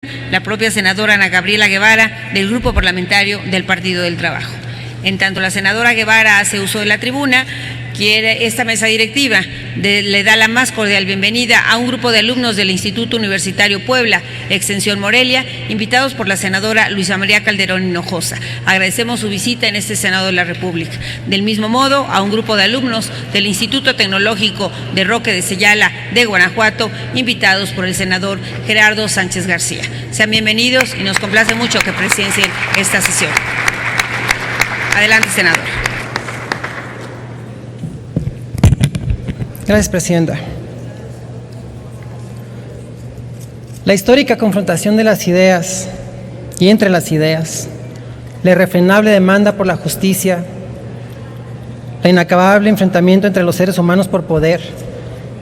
la propia senadora Ana Gabriela Guevara, del Grupo Parlamentario del Partido del Trabajo. En tanto la senadora Guevara hace uso de la tribuna, esta mesa directiva le da la más cordial bienvenida a un grupo de alumnos del Instituto Universitario Puebla, Extensión Morelia, invitados por la senadora Luisa María Calderón Hinojosa. Agradecemos su visita en este Senado de la República. Del mismo modo, a un grupo de alumnos del Instituto Tecnológico de Roque de Sellala de Guanajuato, invitados por el senador Gerardo Sánchez García. Sean bienvenidos y nos complace mucho que presencien esta sesión. Adelante, senador. Gracias, Presidenta. La histórica confrontación de las ideas y entre las ideas, la irrefrenable demanda por la justicia, la inacabable enfrentamiento entre los seres humanos por poder,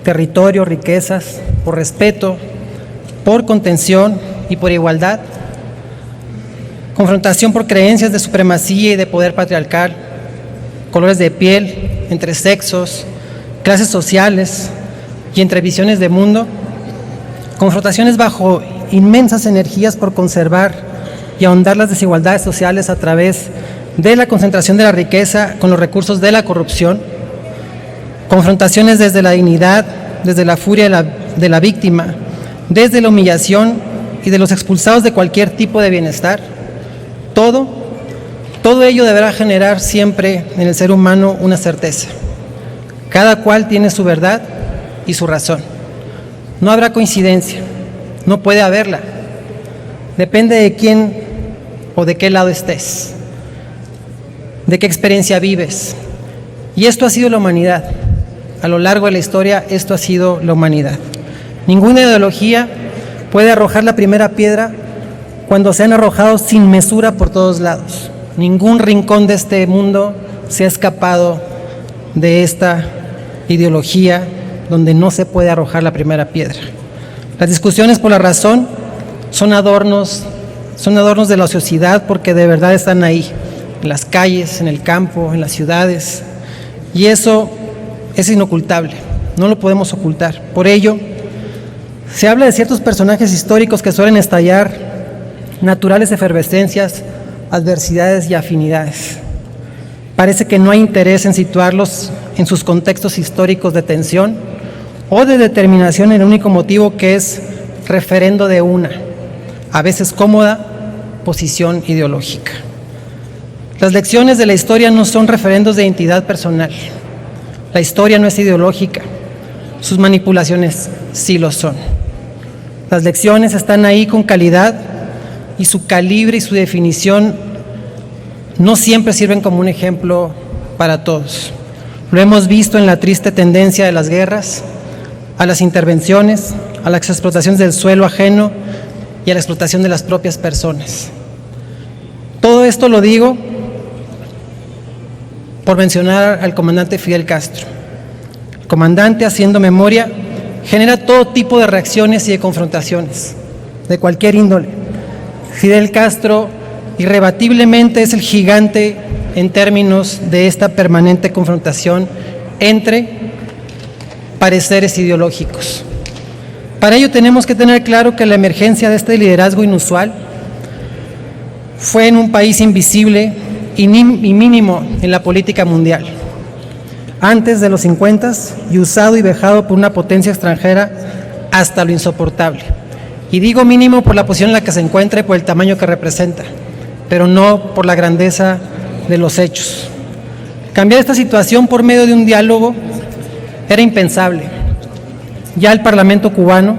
territorio, riquezas, por respeto, por contención y por igualdad, confrontación por creencias de supremacía y de poder patriarcal, colores de piel, entre sexos, clases sociales y entre visiones de mundo, confrontaciones bajo inmensas energías por conservar y ahondar las desigualdades sociales a través de la concentración de la riqueza con los recursos de la corrupción, confrontaciones desde la dignidad, desde la furia de la víctima, desde la humillación y de los expulsados de cualquier tipo de bienestar. Todo ello deberá generar siempre en el ser humano una certeza. Cada cual tiene su verdad y su razón. No habrá coincidencia, no puede haberla. Depende de quién o de qué lado estés, de qué experiencia vives. Y esto ha sido la humanidad. A lo largo de la historia, esto ha sido la humanidad. Ninguna ideología puede arrojar la primera piedra cuando se han arrojado sin mesura por todos lados. Ningún rincón de este mundo se ha escapado de esta ideología donde no se puede arrojar la primera piedra. Las discusiones por la razón son adornos de la ociosidad porque de verdad están ahí, en las calles, en el campo, en las ciudades, y eso es inocultable, no lo podemos ocultar. Por ello, se habla de ciertos personajes históricos que suelen estallar naturales efervescencias, adversidades y afinidades. Parece que no hay interés en situarlos en sus contextos históricos de tensión o de determinación en el único motivo que es referendo de una, a veces cómoda, posición ideológica. Las lecciones de la historia no son referendos de identidad personal. La historia no es ideológica, sus manipulaciones sí lo son. Las lecciones están ahí con calidad y su calibre y su definición no siempre sirven como un ejemplo para todos. Lo hemos visto en la triste tendencia de las guerras, a las intervenciones, a las explotaciones del suelo ajeno y a la explotación de las propias personas. Todo esto lo digo por mencionar al comandante Fidel Castro. El comandante, haciendo memoria, genera todo tipo de reacciones y de confrontaciones, de cualquier índole. Fidel Castro irrebatiblemente es el gigante en términos de esta permanente confrontación entre pareceres ideológicos. Para ello tenemos que tener claro que la emergencia de este liderazgo inusual fue en un país invisible y mínimo en la política mundial, antes de los 50 y usado y vejado por una potencia extranjera hasta lo insoportable. Y digo mínimo por la posición en la que se encuentra y por el tamaño que representa, pero no por la grandeza de los hechos. Cambiar esta situación por medio de un diálogo era impensable. Ya el Parlamento cubano,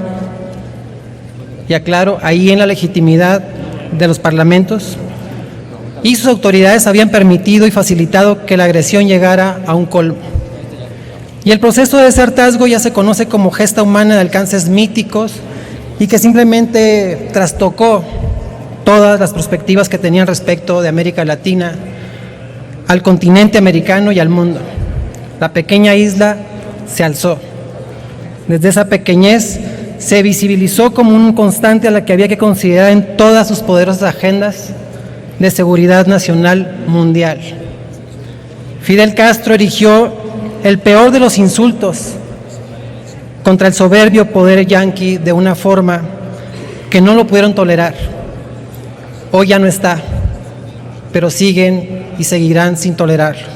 y aclaro, ahí en la legitimidad de los parlamentos, y sus autoridades habían permitido y facilitado que la agresión llegara a un colmo. Y el proceso de ese hartazgo ya se conoce como gesta humana de alcances míticos y que simplemente trastocó todas las perspectivas que tenían respecto de América Latina, al continente americano y al mundo. La pequeña isla se alzó. Desde esa pequeñez se visibilizó como un constante a la que había que considerar en todas sus poderosas agendas de seguridad nacional mundial. Fidel Castro erigió el peor de los insultos contra el soberbio poder yanqui de una forma que no lo pudieron tolerar. Hoy ya no está, pero siguen y seguirán sin tolerarlo.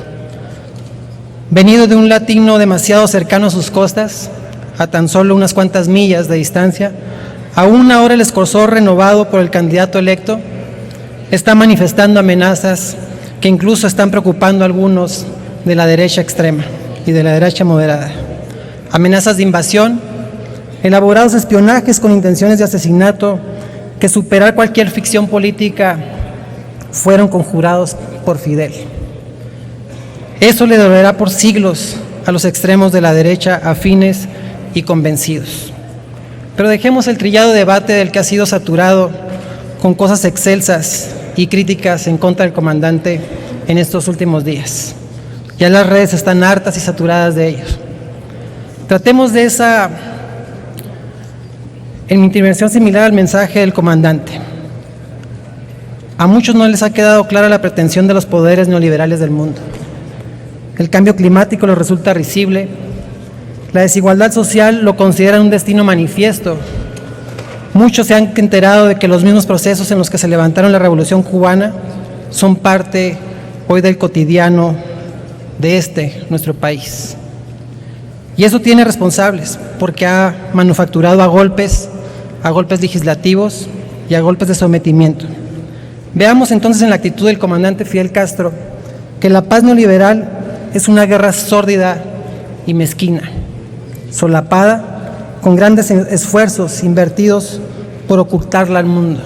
Venido de un latino demasiado cercano a sus costas, a tan solo unas cuantas millas de distancia, aún ahora el escorzor renovado por el candidato electo está manifestando amenazas que incluso están preocupando a algunos de la derecha extrema y de la derecha moderada. Amenazas de invasión, elaborados espionajes con intenciones de asesinato que superar cualquier ficción política fueron conjurados por Fidel. Eso le dolerá por siglos a los extremos de la derecha afines y convencidos. Pero dejemos el trillado debate del que ha sido saturado con cosas excelsas y críticas en contra del comandante en estos últimos días. Ya las redes están hartas y saturadas de ellos. Tratemos de esa, en mi intervención, similar al mensaje del comandante. A muchos no les ha quedado clara la pretensión de los poderes neoliberales del mundo. El cambio climático les resulta risible. La desigualdad social lo consideran un destino manifiesto. Muchos se han enterado de que los mismos procesos en los que se levantaron la Revolución Cubana son parte hoy del cotidiano de nuestro país. Y eso tiene responsables, porque ha manufacturado a golpes legislativos y a golpes de sometimiento. Veamos entonces en la actitud del comandante Fidel Castro que la paz neoliberal es una guerra sórdida y mezquina, solapada con grandes esfuerzos invertidos por ocultarla al mundo.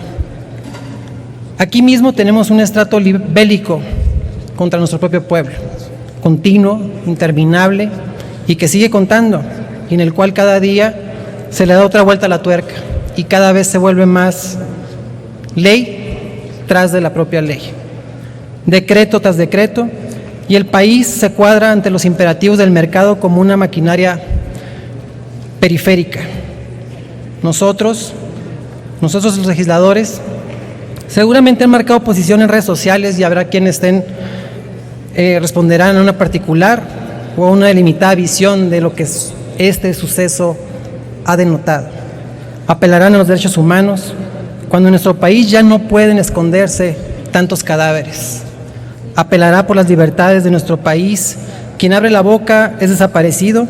Aquí mismo tenemos un estrato bélico contra nuestro propio pueblo, continuo, interminable y que sigue contando, y en el cual cada día se le da otra vuelta a la tuerca y cada vez se vuelve más ley tras de la propia ley, decreto tras decreto, y el país se cuadra ante los imperativos del mercado como una maquinaria periférica. Nosotros los legisladores seguramente han marcado posición en redes sociales y habrá quienes responderán a una particular o a una delimitada visión de lo que este suceso ha denotado. Apelarán a los derechos humanos cuando en nuestro país ya no pueden esconderse tantos cadáveres. Apelará por las libertades de nuestro país. Quien abre la boca es desaparecido,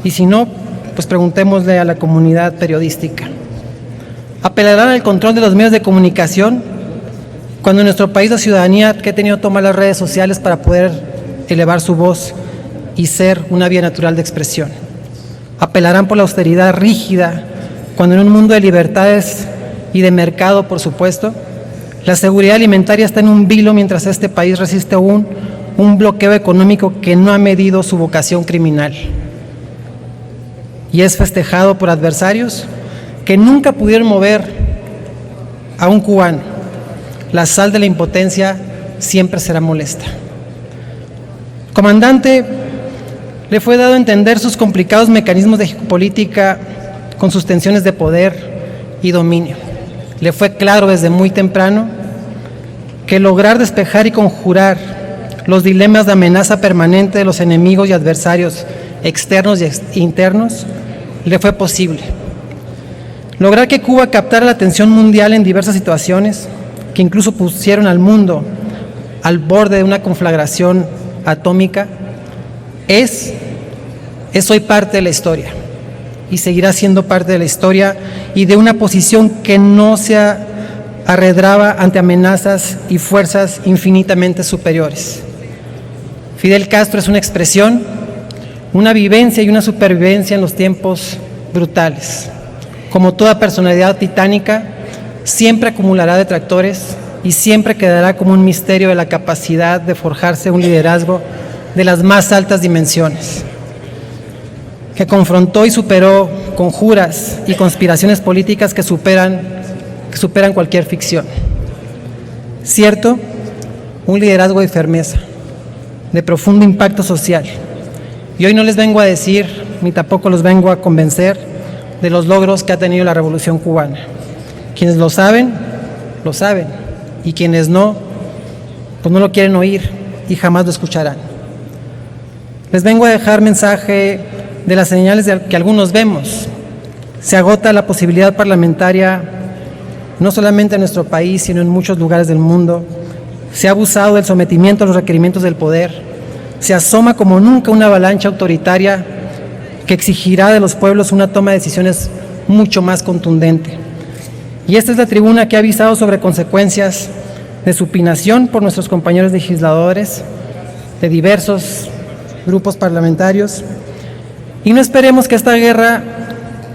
y si no, pues preguntémosle a la comunidad periodística. Apelarán al control de los medios de comunicación cuando en nuestro país la ciudadanía que ha tenido que tomar las redes sociales para poder elevar su voz y ser una vía natural de expresión. Apelarán por la austeridad rígida cuando en un mundo de libertades y de mercado, por supuesto, la seguridad alimentaria está en un vilo mientras este país resiste aún un bloqueo económico que no ha medido su vocación criminal y es festejado por adversarios que nunca pudieron mover a un cubano. La sal de la impotencia siempre será molesta. Comandante, le fue dado a entender sus complicados mecanismos de geopolítica con sus tensiones de poder y dominio. Le fue claro desde muy temprano que lograr despejar y conjurar los dilemas de amenaza permanente de los enemigos y adversarios externos y internos le fue posible. Lograr que Cuba captara la atención mundial en diversas situaciones que incluso pusieron al mundo al borde de una conflagración atómica es hoy parte de la historia y seguirá siendo parte de la historia y de una posición que no se arredraba ante amenazas y fuerzas infinitamente superiores. Fidel Castro es una expresión, una vivencia y una supervivencia en los tiempos brutales. Como toda personalidad titánica, siempre acumulará detractores y siempre quedará como un misterio de la capacidad de forjarse un liderazgo de las más altas dimensiones, que confrontó y superó conjuras y conspiraciones políticas que superan cualquier ficción. Cierto, un liderazgo de firmeza, de profundo impacto social. Y hoy no les vengo a decir, ni tampoco los vengo a convencer de los logros que ha tenido la Revolución Cubana. Quienes lo saben, y quienes no, pues no lo quieren oír y jamás lo escucharán. Les vengo a dejar mensaje de las señales que algunos vemos. Se agota la posibilidad parlamentaria no solamente en nuestro país, sino en muchos lugares del mundo. Se ha abusado del sometimiento a los requerimientos del poder. Se asoma como nunca una avalancha autoritaria que exigirá de los pueblos una toma de decisiones mucho más contundente. Y esta es la tribuna que ha avisado sobre consecuencias de supinación por nuestros compañeros legisladores de diversos grupos parlamentarios. Y no esperemos que esta guerra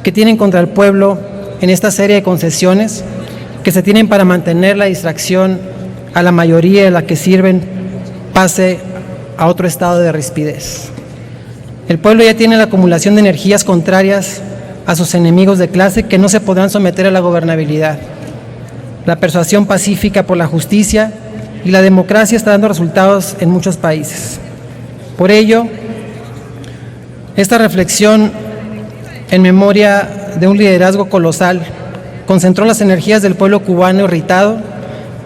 que tienen contra el pueblo, en esta serie de concesiones que se tienen para mantener la distracción a la mayoría de la que sirven, pase a otro estado de rispidez. El pueblo ya tiene la acumulación de energías contrarias a sus enemigos de clase que no se podrán someter a la gobernabilidad. La persuasión pacífica por la justicia y la democracia está dando resultados en muchos países. Por ello, esta reflexión en memoria de un liderazgo colosal concentró las energías del pueblo cubano irritado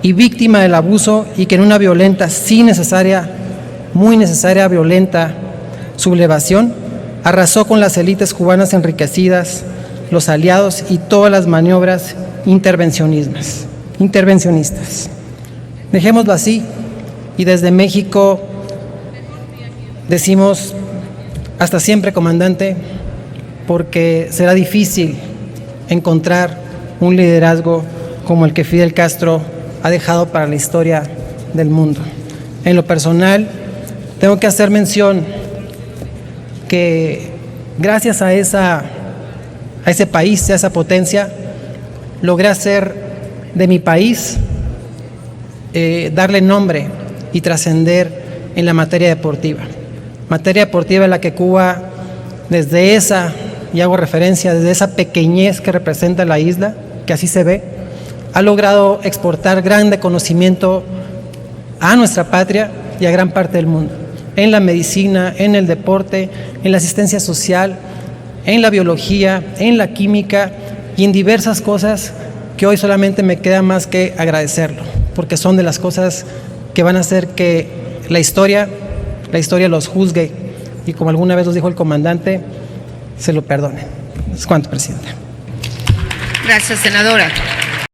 y víctima del abuso, y que en una violenta, sí necesaria, muy necesaria, violenta sublevación, arrasó con las élites cubanas enriquecidas, los aliados y todas las maniobras intervencionistas. Dejémoslo así, y desde México decimos hasta siempre, comandante, porque será difícil encontrar un liderazgo como el que Fidel Castro ha dejado para la historia del mundo. En lo personal, tengo que hacer mención que gracias a ese país, a esa potencia, logré hacer de mi país, darle nombre y trascender en la materia deportiva en la que Cuba, desde esa, y hago referencia, desde esa pequeñez que representa la isla, que así se ve, ha logrado exportar grande conocimiento a nuestra patria y a gran parte del mundo, en la medicina, en el deporte, en la asistencia social, en la biología, en la química y en diversas cosas que hoy solamente me queda más que agradecerlo, porque son de las cosas que van a hacer que la historia los juzgue y, como alguna vez los dijo el comandante, se lo perdone. Es cuanto, Presidenta. Gracias, senadora.